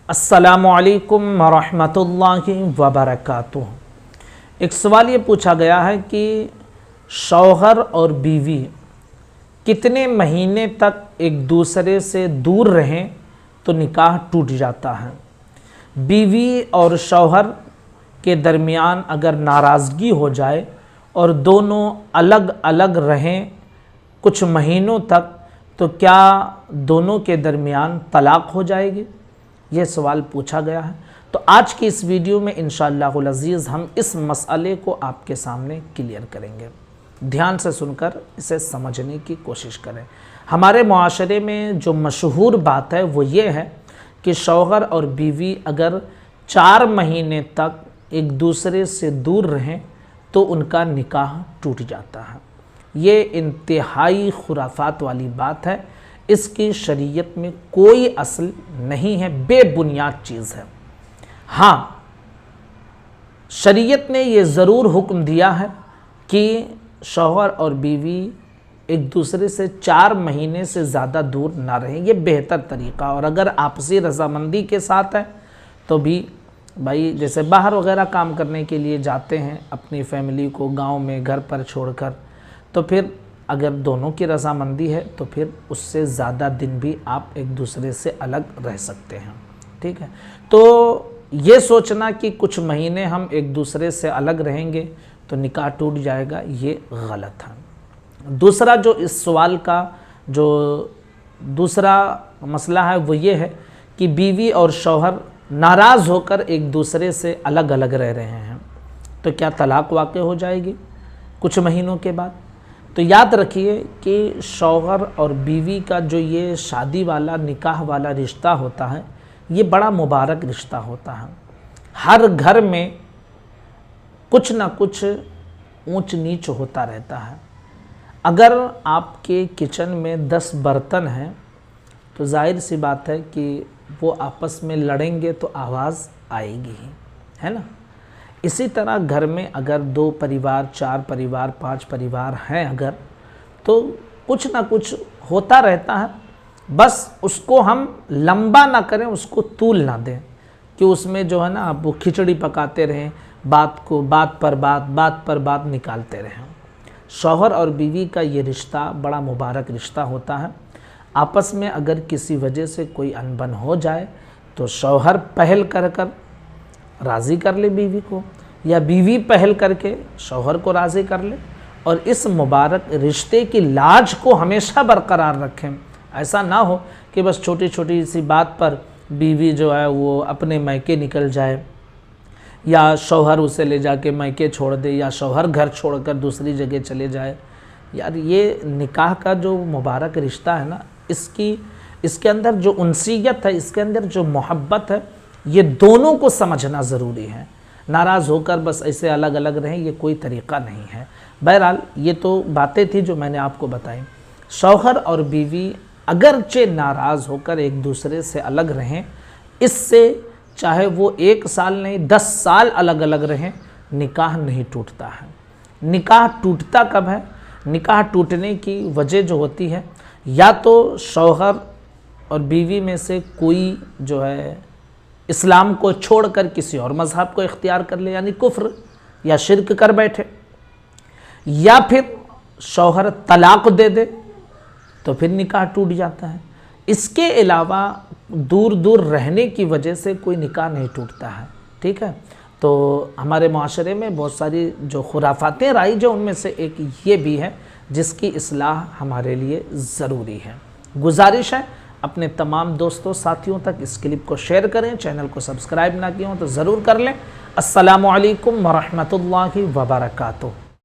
अस्सलामुअलैकुम वरहमतुल्लाहि वबरकातुह। एक सवाल ये पूछा गया है कि शौहर और बीवी कितने महीने तक एक दूसरे से दूर रहें तो निकाह टूट जाता है। बीवी और शौहर के दरमियान अगर नाराज़गी हो जाए और दोनों अलग अलग रहें कुछ महीनों तक तो क्या दोनों के दरमियान तलाक हो जाएगी, ये सवाल पूछा गया है। तो आज की इस वीडियो में इंशाअल्लाहुल अज़ीज़ हम इस मसले को आपके सामने क्लियर करेंगे। ध्यान से सुनकर इसे समझने की कोशिश करें। हमारे मुआशरे में जो मशहूर बात है वो ये है कि शौहर और बीवी अगर 4 महीने तक एक दूसरे से दूर रहें तो उनका निकाह टूट जाता है। ये इंतहाई खुराफात वाली बात है, इसकी शरीयत में कोई असल नहीं है, बेबुनियाद चीज़ है। हाँ, शरीयत ने ये ज़रूर हुक्म दिया है कि शौहर और बीवी एक दूसरे से 4 महीने से ज़्यादा दूर ना रहें, ये बेहतर तरीक़ा। और अगर आपसी रज़ामंदी के साथ है तो भी भाई जैसे बाहर वगैरह काम करने के लिए जाते हैं अपनी फैमिली को गांव में घर पर छोड़कर, तो फिर अगर दोनों की रज़ामंदी है तो फिर उससे ज़्यादा दिन भी आप एक दूसरे से अलग रह सकते हैं। ठीक है, तो ये सोचना कि कुछ महीने हम एक दूसरे से अलग रहेंगे तो निकाह टूट जाएगा, ये गलत है। दूसरा जो इस सवाल का जो दूसरा मसला है वो ये है कि बीवी और शौहर नाराज़ होकर एक दूसरे से अलग अलग रह रहे हैं तो क्या तलाक वाक़ हो जाएगी कुछ महीनों के बाद। तो याद रखिए कि शौहर और बीवी का जो ये शादी वाला निकाह वाला रिश्ता होता है ये बड़ा मुबारक रिश्ता होता है। हर घर में कुछ ना कुछ ऊंच नीच होता रहता है। अगर आपके किचन में 10 बर्तन हैं तो जाहिर सी बात है कि वो आपस में लड़ेंगे तो आवाज़ आएगी ही, है ना। इसी तरह घर में अगर 2 परिवार 4 परिवार 5 परिवार हैं अगर, तो कुछ ना कुछ होता रहता है। बस उसको हम लंबा ना करें, उसको तूल ना दें कि उसमें जो है ना आप वो खिचड़ी पकाते रहें, बात पर बात निकालते रहें। शौहर और बीवी का ये रिश्ता बड़ा मुबारक रिश्ता होता है। आपस में अगर किसी वजह से कोई अनबन हो जाए तो शौहर पहल कर राज़ी कर ले बीवी को, या बीवी पहल करके शौहर को राज़ी कर ले, और इस मुबारक रिश्ते की लाज को हमेशा बरकरार रखें। ऐसा ना हो कि बस छोटी छोटी सी बात पर बीवी जो है वो अपने मैके निकल जाए, या शौहर उसे ले जाके मैके छोड़ दे, या शौहर घर छोड़कर दूसरी जगह चले जाए। यार ये निकाह का जो मुबारक रिश्ता है ना, इसके अंदर जो उनसीयत है, इसके अंदर जो मोहब्बत है, ये दोनों को समझना ज़रूरी है। नाराज़ होकर बस ऐसे अलग अलग रहें, ये कोई तरीक़ा नहीं है। बहरहाल ये तो बातें थी जो मैंने आपको बताई। शौहर और बीवी अगरचे नाराज़ होकर एक दूसरे से अलग रहें, इससे चाहे वो 1 साल नहीं 10 साल अलग अलग रहें, निकाह नहीं टूटता है। निकाह टूटता कब है? निकाह टूटने की वजह जो होती है, या तो शौहर और बीवी में से कोई जो है इस्लाम को छोड़कर किसी और मज़हब को इख्तियार कर ले, यानी कुफ्र या शिरक कर बैठे, या फिर शौहर तलाक दे दे तो फिर निकाह टूट जाता है। इसके अलावा दूर दूर रहने की वजह से कोई निकाह नहीं टूटता है। ठीक है, तो हमारे माशरे में बहुत सारी जो खुराफातें राइज हैं उनमें से एक ये भी है जिसकी इस्लाह हमारे लिए ज़रूरी है। गुजारिश है अपने तमाम दोस्तों साथियों तक इस क्लिप को शेयर करें। चैनल को सब्सक्राइब ना किया हो तो ज़रूर कर लें। अस्सलामु अलैकुम वरहमतुल्लाहि वबरकातुहू।